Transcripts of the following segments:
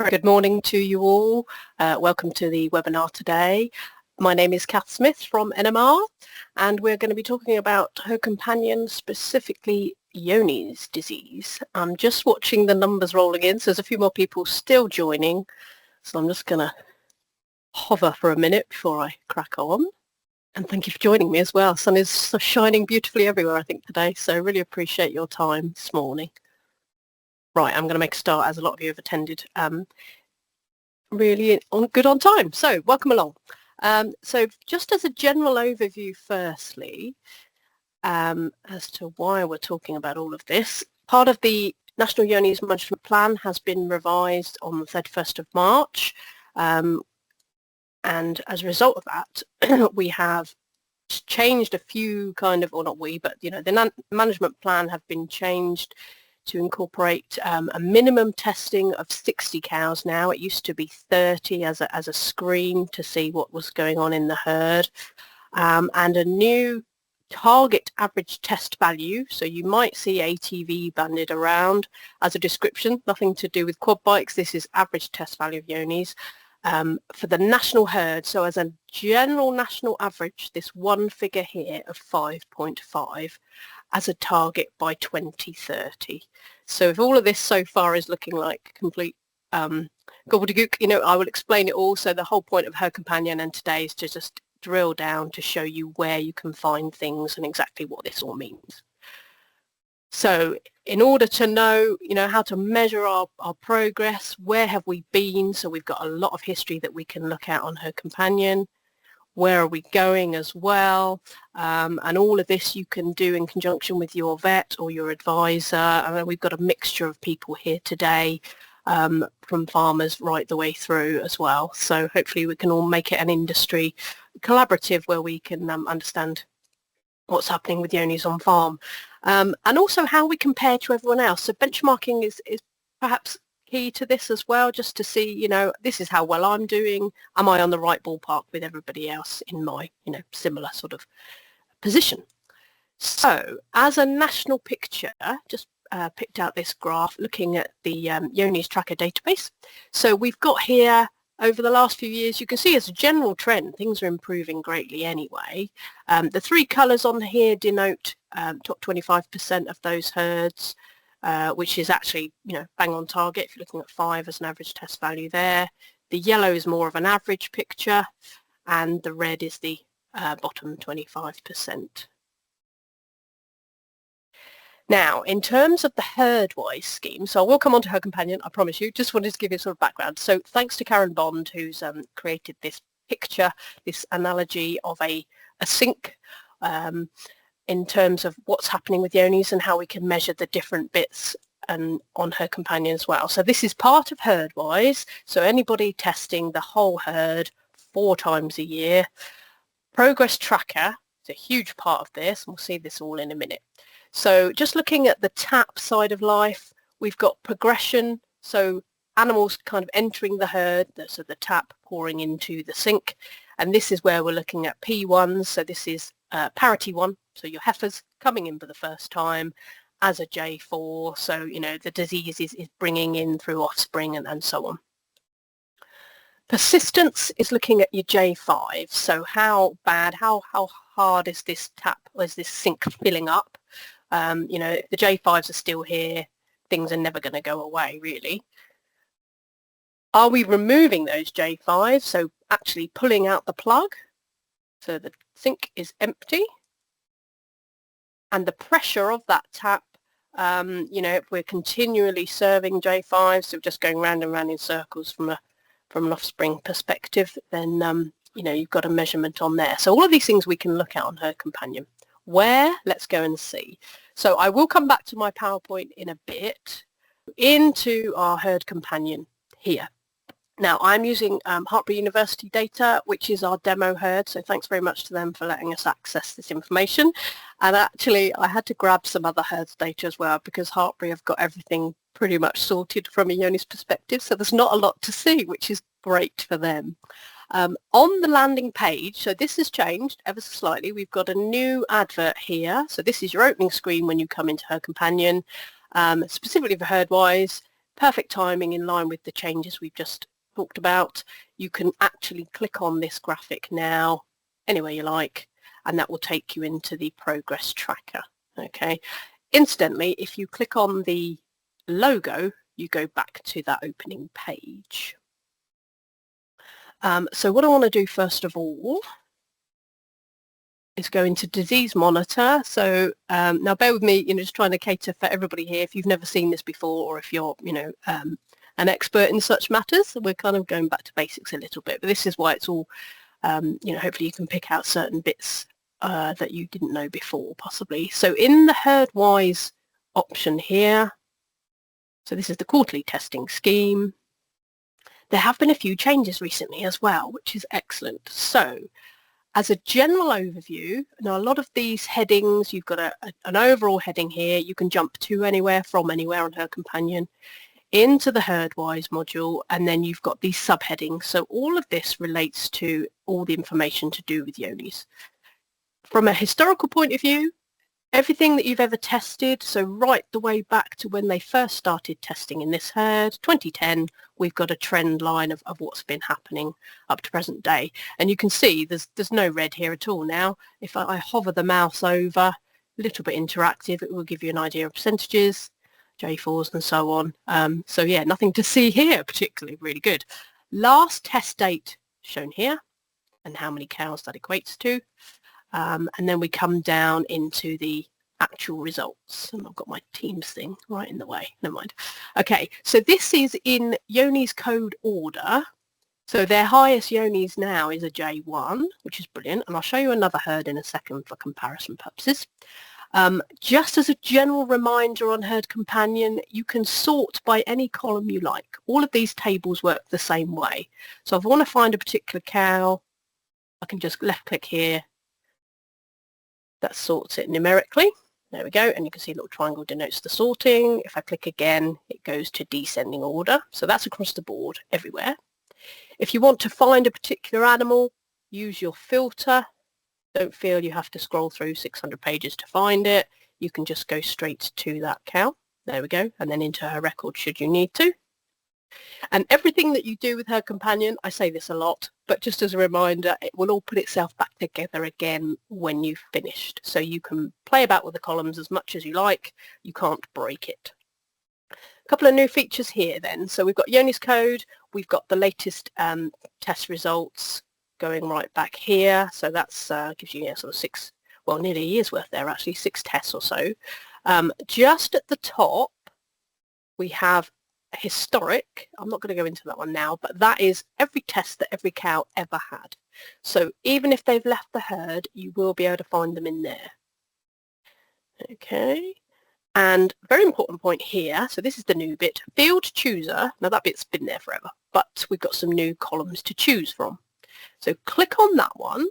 Good morning to you all. Welcome to the webinar today. My name is Kath Smith from NMR, and we're going to be talking about her companion, specifically Johne's disease. I'm just watching the numbers rolling in, so there's a few more people still joining, so I'm just going to hover for a minute before I crack on. And thank you for joining me as well. Sun is shining beautifully everywhere, I think, today, so really appreciate your time this morning. Right, I'm going to make a start, as a lot of you have attended really good on time. So welcome along. So just as a general overview firstly, as to why we're talking about all of this, part of the National Johne's Management Plan has been revised on the 31st of March. And as a result of that, we have changed a few or not we, but the management plan have been changed to incorporate a minimum testing of 60 cows now. It used to be 30 as a screen to see what was going on in the herd, and a new target average test value. So you might see ATV banded around as a description, nothing to do with quad bikes. This is average test value of Johne's for the national herd. So as a general national average, this one figure here of 5.5 as a target by 2030. So if all of this so far is looking like complete gobbledygook, I will explain it all. So the whole point of Her Companion and today is to just drill down to show you where you can find things and exactly what this all means. So in order to know, how to measure our progress, where have we been? So we've got a lot of history that we can look at on Her Companion. Where are we going as well? And all of this you can do in conjunction with your vet or your advisor. And we've got a mixture of people here today, from farmers right the way through as well. So hopefully we can all make it an industry collaborative where we can understand what's happening with Johne's on farm. And also how we compare to everyone else. So benchmarking is perhaps key to this as well, just to see, this is how well I'm doing. Am I on the right ballpark with everybody else in my, similar sort of position? So as a national picture, just picked out this graph looking at the Johne's tracker database. So we've got here over the last few years, you can see as a general trend, things are improving greatly anyway. The three colours on here denote top 25% of those herds, which is actually, bang on target if you're looking at 5 as an average test value there. The yellow is more of an average picture, and the red is the bottom 25%. Now, in terms of the herd-wise scheme, so I will come on to Her Companion, I promise you, just wanted to give you a sort of background. So thanks to Karen Bond, who's created this picture, this analogy of a sink, in terms of what's happening with Johne's and how we can measure the different bits and on Her Companion as well. So this is part of herd-wise, so anybody testing the whole herd 4 times a year. Progress tracker is a huge part of this, and we'll see this all in a minute. So just looking at the tap side of life, we've got progression, so animals kind of entering the herd, so the tap pouring into the sink, and this is where we're looking at P1s, so this is parity 1, so your heifers coming in for the first time as a J4, so the disease is bringing in through offspring and so on. Persistence is looking at your J5, so how bad, how hard is this tap, or is this sink filling up? If the J5s are still here, things are never going to go away, really. Are we removing those J5s, so actually pulling out the plug, so the sink is empty, and the pressure of that tap, if we're continually serving J5s, so just going round and round in circles from an offspring perspective, then you've got a measurement on there. So all of these things we can look at on Her Companion. Where? Let's go and see. So I will come back to my PowerPoint in a bit, into our Herd Companion here. Now I'm using Hartpury University data, which is our demo herd, so thanks very much to them for letting us access this information. And actually I had to grab some other herds data as well, because Hartpury have got everything pretty much sorted from a Johne's perspective, so there's not a lot to see, which is great for them. On the landing page, so this has changed ever so slightly, we've got a new advert here. So this is your opening screen when you come into Her Companion, specifically for herd-wise. perfect timing in line with the changes we've just talked about. You can actually click on this graphic now anywhere you like, and that will take you into the progress tracker. Okay. Incidentally, if you click on the logo, you go back to that opening page. So what I want to do first of all is go into disease monitor. So now bear with me, just trying to cater for everybody here. If you've never seen this before, or if you're, an expert in such matters, we're kind of going back to basics a little bit. But this is why it's all, hopefully you can pick out certain bits that you didn't know before, possibly. So in the herd-wise option here, so this is the quarterly testing scheme. There have been a few changes recently as well, which is excellent. So as a general overview, now a lot of these headings, you've got an overall heading here. You can jump to anywhere, from anywhere on Herd Companion into the herd-wise module, and then you've got these subheadings. So all of this relates to all the information to do with yonis. From a historical point of view, everything that you've ever tested, so right the way back to when they first started testing in this herd, 2010, we've got a trend line of what's been happening up to present day. And you can see there's no red here at all now. If I hover the mouse over, a little bit interactive, it will give you an idea of percentages, J4s and so on. So yeah, nothing to see here particularly, really good. Last test date shown here and how many cows that equates to. And then we come down into the actual results. And I've got my Teams thing right in the way. Never mind. Okay, so this is in Yoni's code order. So their highest Yonis now is a J1, which is brilliant. And I'll show you another herd in a second for comparison purposes. Just as a general reminder on Herd Companion, you can sort by any column you like. All of these tables work the same way. So if I want to find a particular cow, I can just left click here. That sorts it numerically. There we go, and you can see a little triangle denotes the sorting. If I click again, it goes to descending order. So that's across the board everywhere. If you want to find a particular animal, use your filter. Don't feel you have to scroll through 600 pages to find it. You can just go straight to that cow. There we go, and then into her record should you need to. And everything that you do with Herd Companion, I say this a lot, but just as a reminder, it will all put itself back together again when you've finished. So you can play about with the columns as much as you like. You can't break it. A couple of new features here then. So we've got Yoni's code. We've got the latest test results going right back here. So that's gives you sort of nearly a year's worth there, actually, 6 tests or so. Just at the top, we have historic. I'm not going to go into that one now, but that is every test that every cow ever had. So even if they've left the herd, you will be able to find them in there. Okay, and very important point here, so this is the new bit, field chooser. Now that bit's been there forever, but we've got some new columns to choose from. So click on that one,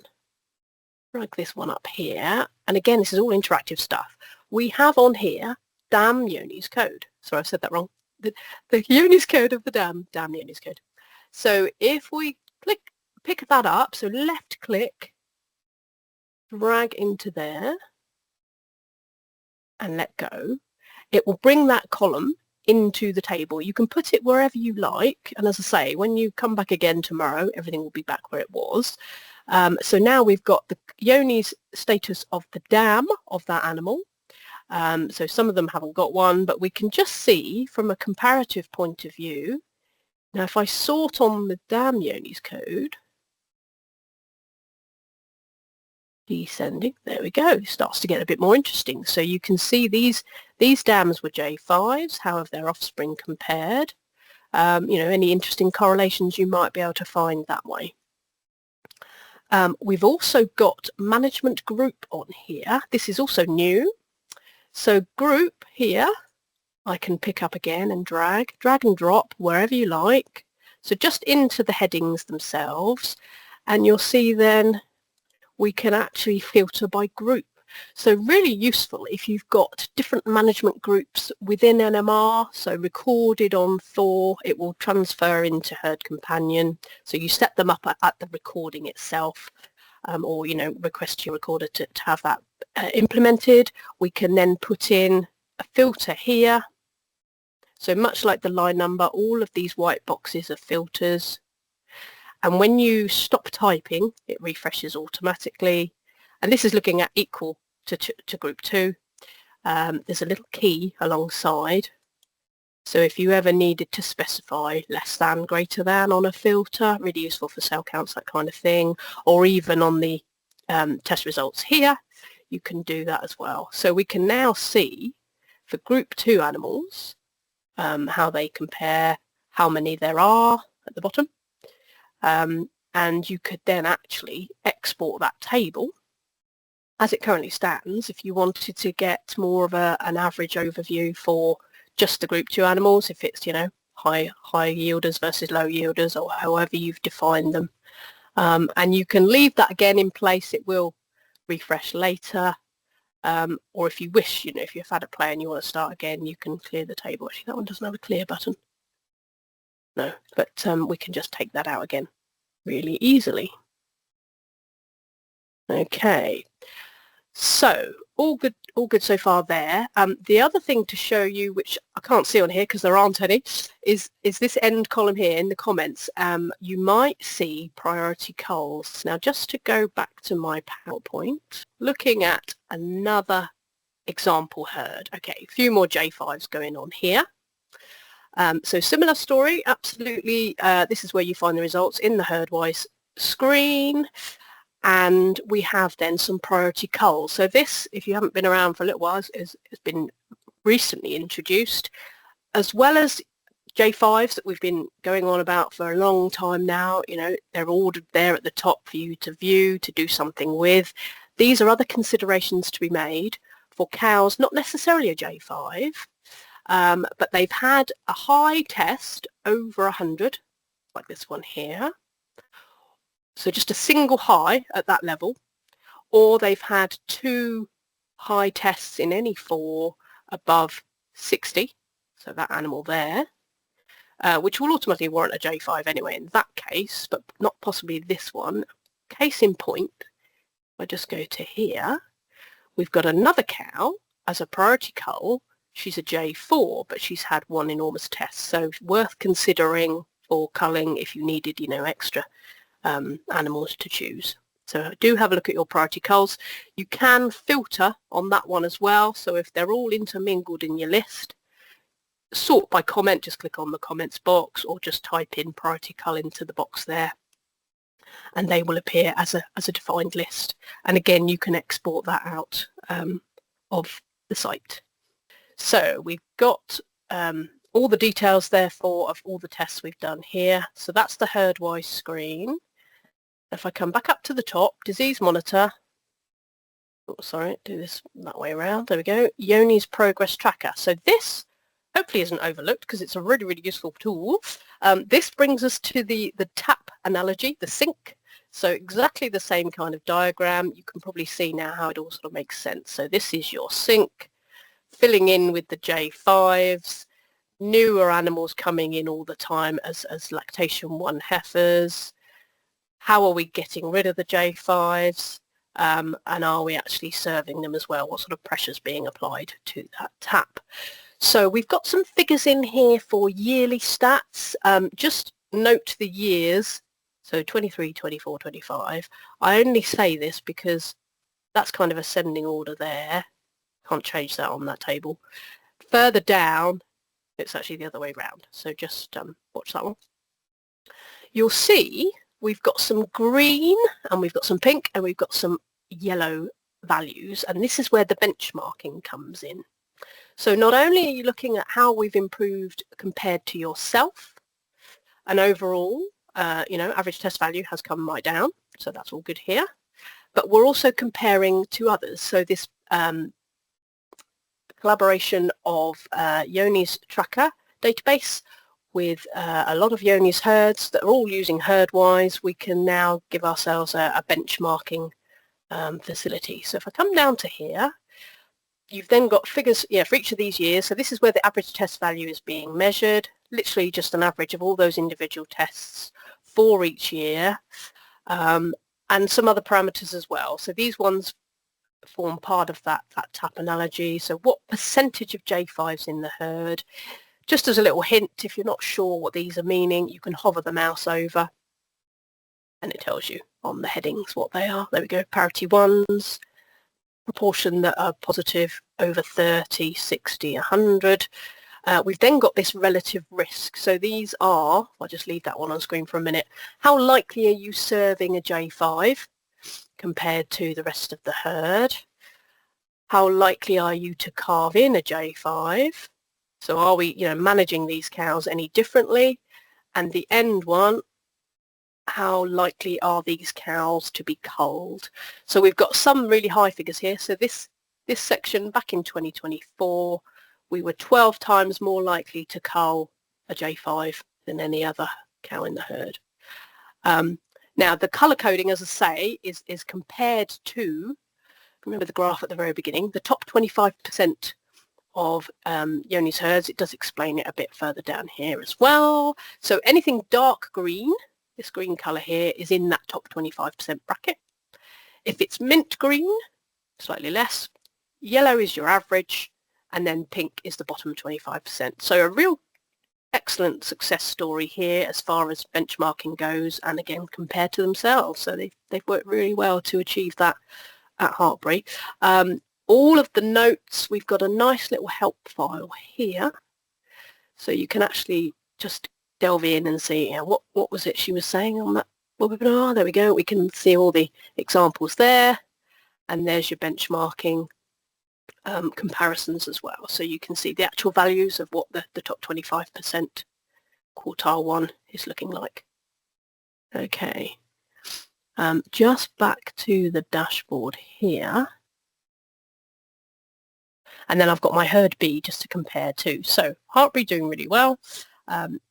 drag this one up here, and again this is all interactive stuff. We have on here damn Yoni's code. Sorry, I've said that wrong. The Yoni's code of the damn Yoni's code. So if we pick that up, so left click, drag into there and let go, it will bring that column into the table. You can put it wherever you like, and as I say, when you come back again tomorrow, everything will be back where it was. So now we've got the Yoni's status of the dam of that animal. So some of them haven't got one, but we can just see from a comparative point of view. Now if I sort on the dam Yoni's code, descending, there we go, it starts to get a bit more interesting. So you can see these dams were J5s, how have their offspring compared? Any interesting correlations you might be able to find that way. We've also got management group on here. This is also new. So group here, I can pick up again and drag and drop wherever you like. So just into the headings themselves, and you'll see then we can actually filter by group. So really useful if you've got different management groups within NMR. So recorded on Thor, it will transfer into Herd Companion. So you set them up at the recording itself, or request your recorder to have that implemented. We can then put in a filter here. So much like the line number, all of these white boxes are filters. And when you stop typing, it refreshes automatically. And this is looking at equal to group 2. There's a little key alongside. So if you ever needed to specify less than, greater than on a filter, really useful for cell counts, that kind of thing, or even on the test results here, you can do that as well. So we can now see for group 2 animals how they compare, how many there are at the bottom, and you could then actually export that table as it currently stands if you wanted to get more of an average overview for just the group 2 animals, if it's, you know, high yielders versus low yielders, or however you've defined them. And you can leave that again in place. It will refresh later. Or if you wish, you know, if you've had a play and you want to start again, you can clear the table. Actually, that one doesn't have a clear button. No, but we can just take that out again really easily. Okay, so all good so far there. The other thing to show you, which I can't see on here because there aren't any, is this end column here in the comments. You might see priority culls. Now, just to go back to my PowerPoint, looking at another example herd. Okay, a few more J5s going on here. So similar story, absolutely. This is where you find the results in the herd-wise screen. And we have then some priority culls. So this, if you haven't been around for a little while, has been recently introduced, as well as J5s that we've been going on about for a long time now. You know, they're ordered there at the top for you to view, to do something with. These are other considerations to be made for cows, not necessarily a J5, but they've had a high test over 100, like this one here. So just a single high at that level, or they've had 2 high tests in any 4 above 60, so that animal there, which will automatically warrant a J5 anyway in that case, but not possibly this one. Case in point, I just go to here, we've got another cow as a priority cull. She's a J4, but she's had 1 enormous test, so worth considering for culling if you needed, you know, extra animals to choose. So do have a look at your priority culls. You can filter on that one as well. So if they're all intermingled in your list, sort by comment, just click on the comments box or just type in priority cull into the box there and they will appear as a defined list. And again, you can export that out of the site. So we've got all the details therefore of all the tests we've done here. So that's the herd-wise screen. If I come back up to the top, disease monitor, oh, sorry, do this that way around, there we go, Johne's progress tracker. So this hopefully isn't overlooked because it's a really, really useful tool. This brings us to the tap analogy, the sink. So exactly the same kind of diagram. You can probably see now how it all sort of makes sense. So this is your sink, filling in with the J5s, newer animals coming in all the time as lactation 1 heifers. How are we getting rid of the J5s, and are we actually serving them as well? What sort of pressure is being applied to that tap? So we've got some figures in here for yearly stats. Just note the years, so 23, 24, 25. I only say this because that's kind of ascending order there. Can't change that on that table. Further down, it's actually the other way around. So just watch that one. You'll see we've got some green and we've got some pink and we've got some yellow values, and this is where the benchmarking comes in. So not only are you looking at how we've improved compared to yourself, and overall, you know, average test value has come right down, so that's all good here, but we're also comparing to others. So this collaboration of Johne's tracker database with a lot of Johne's herds that are all using herd-wise, we can now give ourselves a benchmarking facility. So if I come down to here, you've then got figures, yeah, for each of these years. So this is where the average test value is being measured, literally just an average of all those individual tests for each year, and some other parameters as well. So these ones form part of that tap analogy. So what percentage of J5s in the herd? Just as a little hint, if you're not sure what these are meaning, you can hover the mouse over and it tells you on the headings what they are. There we go, parity ones, proportion that are positive over 30, 60, 100. We've then got this relative risk. So these are, I'll just leave that one on screen for a minute. How likely are you serving a J5 compared to the rest of the herd? How likely are you to carve in a J5? So are we, managing these cows any differently? And the end one, how likely are these cows to be culled? So we've got some really high figures here. So this section back in 2024, we were 12 times more likely to cull a J5 than any other cow in the herd. Now the colour coding, as I say, is compared to, remember the graph at the very beginning, the top 25% of Johne's herds. It does explain it a bit further down here as well. So anything dark green, this green colour here, is in that top 25% bracket. If it's mint green, slightly less, yellow is your average, and then pink is the bottom 25%. So a real excellent success story here as far as benchmarking goes, and again compared to themselves. So they've worked really well to achieve that at Hartbury. All of the notes, we've got a nice little help file here, so you can actually just delve in and see what was it she was saying on that webinar. There we go. We can see all the examples there, and there's your benchmarking comparisons as well. So you can see the actual values of what the top 25% quartile one is looking like. Okay, just back to the dashboard here. And then I've got my herd B just to compare to. So Hartbury doing really well.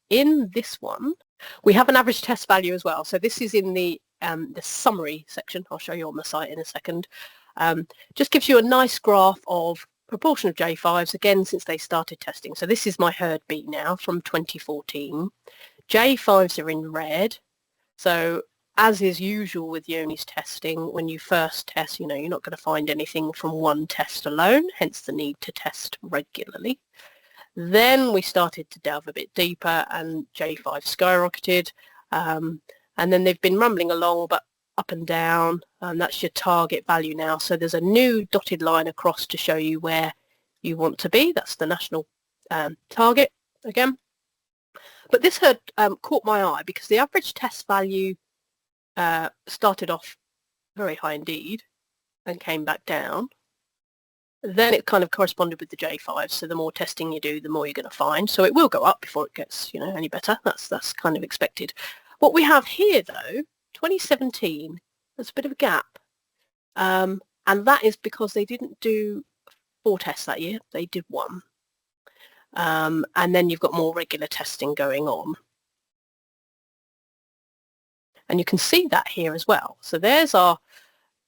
In this one, we have an average test value as well. So this is in the summary section. I'll show you on the site in a second. Just gives you a nice graph of proportion of J5s, again, since they started testing. So this is my herd B now from 2014. J5s are in red. So as is usual with Johne's testing, when you first test, you're not going to find anything from one test alone, hence the need to test regularly. Then we started to delve a bit deeper and J5 skyrocketed, and then they've been rumbling along but up and down, and that's your target value now. So there's a new dotted line across to show you where you want to be. That's the national target again. But this herd caught my eye because the average test value started off very high indeed and came back down. Then it kind of corresponded with the J5, so the more testing you do, the more you're going to find. So it will go up before it gets, any better. That's kind of expected. What we have here, though, 2017, there's a bit of a gap, and that is because they didn't do 4 tests that year. They did 1, and then you've got more regular testing going on. And you can see that here as well. So there's our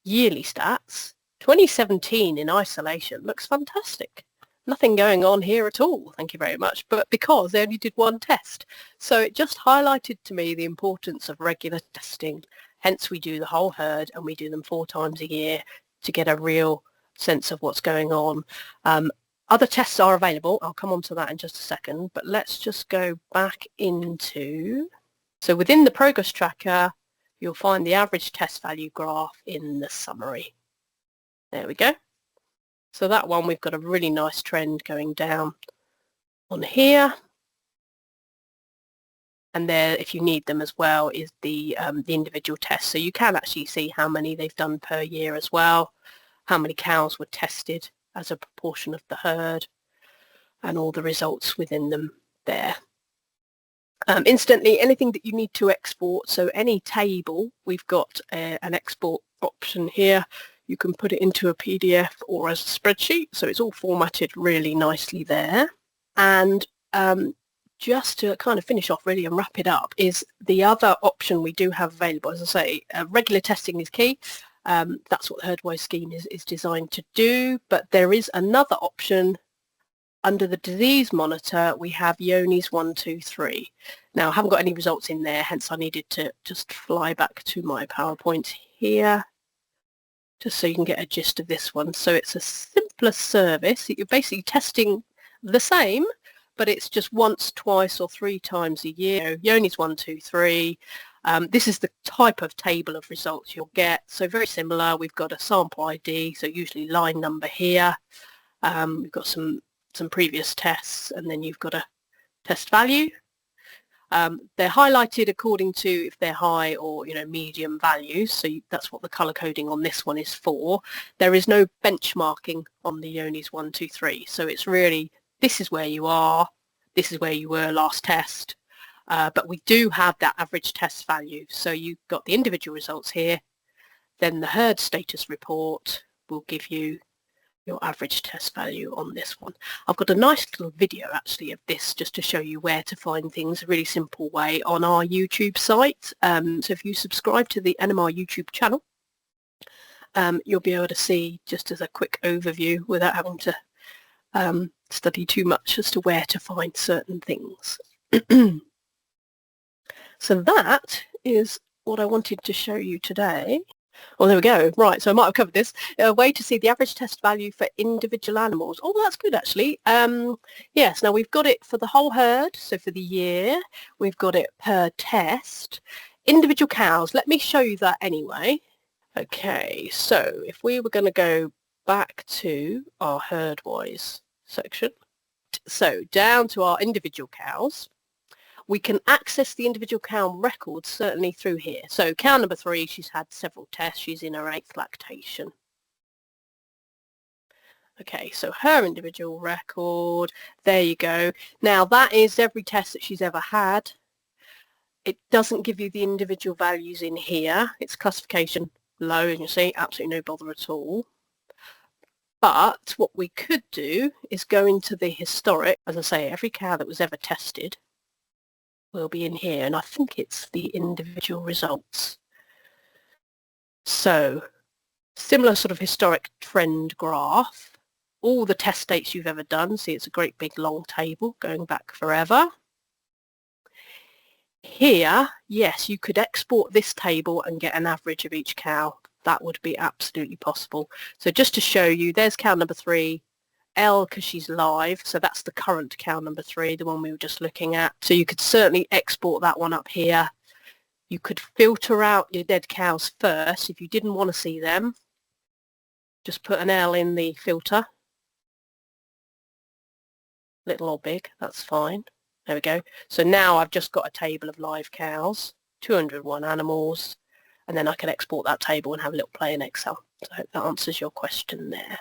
yearly stats. 2017 in isolation looks fantastic. Nothing going on here at all, thank you very much, but because they only did 1 test. So it just highlighted to me the importance of regular testing. Hence we do the whole herd, and we do them 4 times a year to get a real sense of what's going on. Other tests are available. I'll come on to that in just a second, but let's just go back into... So within the progress tracker, you'll find the average test value graph in the summary. There we go. So that one, we've got a really nice trend going down on here. And there, if you need them as well, is the individual tests. So you can actually see how many they've done per year as well, how many cows were tested as a proportion of the herd, and all the results within them there. Incidentally, anything that you need to export, so any table, we've got an export option here. You can put it into a PDF or as a spreadsheet, so it's all formatted really nicely there. And just to kind of finish off really and wrap it up, is the other option we do have available. As I say, regular testing is key. That's what the herd-wise scheme is designed to do, but there is another option. Under the disease monitor, we have Johne's 1, 2, 3. Now, I haven't got any results in there, hence I needed to just fly back to my PowerPoint here, just so you can get a gist of this one. So it's a simpler service. You're basically testing the same, but it's just once, twice or 3 times a year. Yonis 1, 2, 3. This is the type of table of results you'll get. So very similar. We've got a sample ID, so usually line number here. We've got some previous tests, and then you've got a test value. They're highlighted according to if they're high or medium values, so that's what the color coding on this one is for. There is no benchmarking on the Yonis 1, 2, 3, so it's really this is where you are, this is where you were last test, but we do have that average test value. So you've got the individual results here, then the herd status report will give you your average test value on this one. I've got a nice little video actually of this just to show you where to find things, a really simple way, on our YouTube site. So if you subscribe to the NMR YouTube channel, you'll be able to see just as a quick overview without having to study too much as to where to find certain things. So that is what I wanted to show you today. Well, there we go. Right, so I might have covered this. A way to see the average test value for individual animals. Oh, that's good, actually. Yes, now we've got it for the whole herd, so for the year. We've got it per test. Individual cows, let me show you that anyway. Okay, so if we were going to go back to our herd-wise section, so down to our individual cows, we can access the individual cow records certainly through here. So cow number 3, she's had several tests. She's in her 8th lactation. Okay, so her individual record, there you go. Now that is every test that she's ever had. It doesn't give you the individual values in here. It's classification low, and you see, absolutely no bother at all. But what we could do is go into the historic, as I say, every cow that was ever tested will be in here, and I think it's the individual results. So similar sort of historic trend graph, all the test dates you've ever done. See, it's a great big long table going back forever. Here, yes, you could export this table and get an average of each cow. That would be absolutely possible. So just to show you, there's cow number 3, L because she's live, so that's the current cow number 3, the one we were just looking at. So you could certainly export that one up here. You could filter out your dead cows first if you didn't want to see them. Just put an L in the filter. Little or big, that's fine. There we go. So now I've just got a table of live cows, 201 animals, and then I can export that table and have a little play in Excel. So I hope that answers your question there.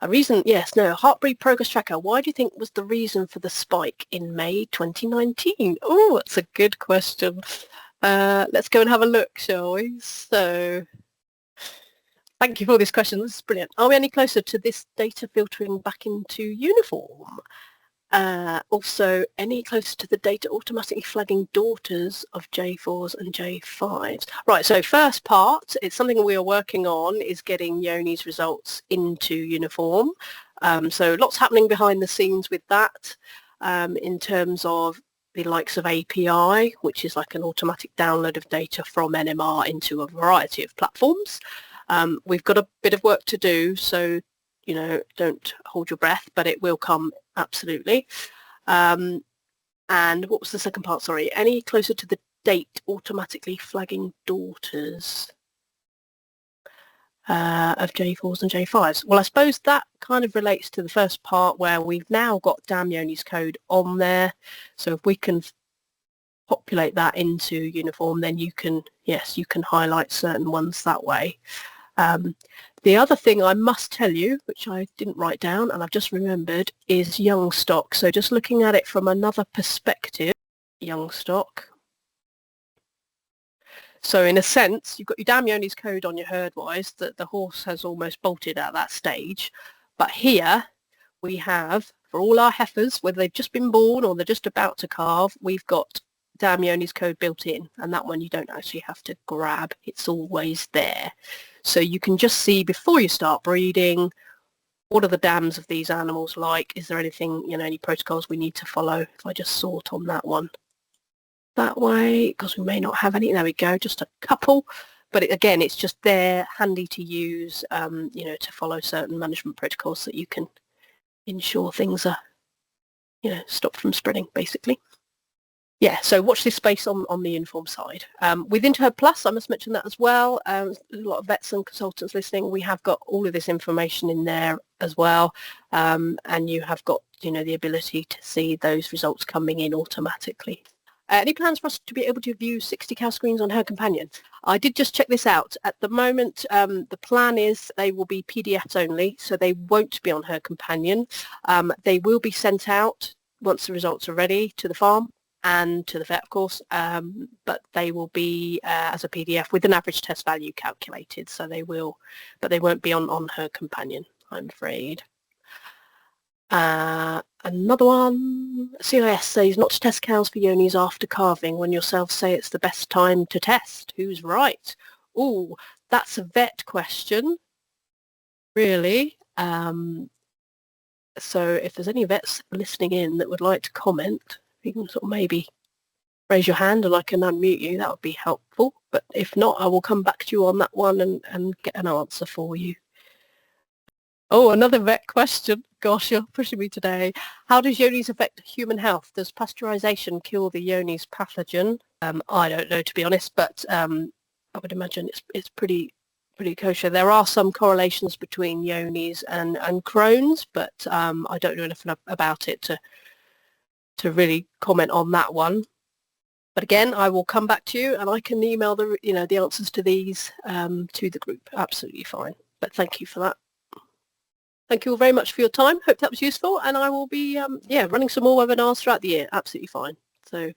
A reason, yes, no, Heartbreed Progress Tracker. Why do you think was the reason for the spike in May 2019? Oh, that's a good question. Let's go and have a look, shall we? So, thank you for this question. This is brilliant. Are we any closer to this data filtering back into uniform? Also, any closer to the data automatically flagging daughters of J4s and J5s? Right, so first part, it's something we are working on, is getting Yoni's results into uniform. So lots happening behind the scenes with that in terms of the likes of API, which is like an automatic download of data from NMR into a variety of platforms. We've got a bit of work to do, so don't hold your breath, but it will come absolutely. And what was the second part? Sorry, any closer to the date automatically flagging daughters of J4s and J5s? Well, I suppose that kind of relates to the first part where we've now got Damn Yoni's code on there. So if we can populate that into uniform, then you can highlight certain ones that way. The other thing I must tell you, which I didn't write down and I've just remembered, is young stock. So just looking at it from another perspective, young stock. So in a sense, you've got your Damn Yoni's code on your herd-wise, that the horse has almost bolted at that stage. But here we have, for all our heifers, whether they've just been born or they're just about to calve, we've got Damn Yoni's code built in, and that one you don't actually have to grab. It's always there. So you can just see before you start breeding, what are the dams of these animals like? Is there anything, any protocols we need to follow? If I just sort on that one that way, because we may not have any. There we go, just a couple. But again, it's just there, handy to use, to follow certain management protocols so that you can ensure things are stop from spreading, basically. Yeah, so watch this space on the Inform side. With InterHerd Plus, I must mention that as well. A lot of vets and consultants listening, we have got all of this information in there as well, and you have got the ability to see those results coming in automatically. Any plans for us to be able to view 60 cow screens on Her Companion? I did just check this out. At the moment, the plan is they will be PDFs only, so they won't be on Her Companion. They will be sent out once the results are ready to the farm and to the vet, of course, but they will be as a PDF with an average test value calculated, so they will, but they won't be on Her Companion, I'm afraid. Another one, CIS says not to test cows for yonis after calving when yourselves say it's the best time to test. Who's right? Oh, that's a vet question, really. So if there's any vets listening in that would like to comment, you can sort of maybe raise your hand and I can unmute you. That would be helpful. But if not, I will come back to you on that one and get an answer for you. Oh, another vet question. Gosh, you're pushing me today. How does yonis affect human health? Does pasteurization kill the yonis pathogen? I don't know, to be honest, but I would imagine it's pretty kosher. There are some correlations between yonis and Crohn's, but I don't know enough about it to really comment on that one. But again, I will come back to you and I can email the answers to these to the group. Absolutely fine. But thank you for that. Thank you all very much for your time. Hope that was useful, and I will be running some more webinars throughout the year. Absolutely fine. So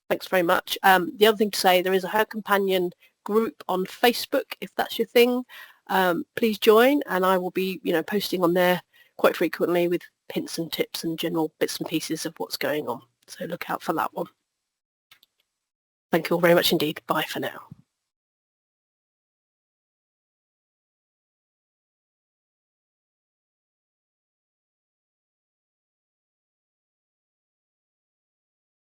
thanks very much. The other thing to say, there is a Her Companion group on Facebook. If that's your thing, please join, and I will be posting on there quite frequently with hints and tips and general bits and pieces of what's going on. So look out for that one. Thank you all very much indeed. Bye for now.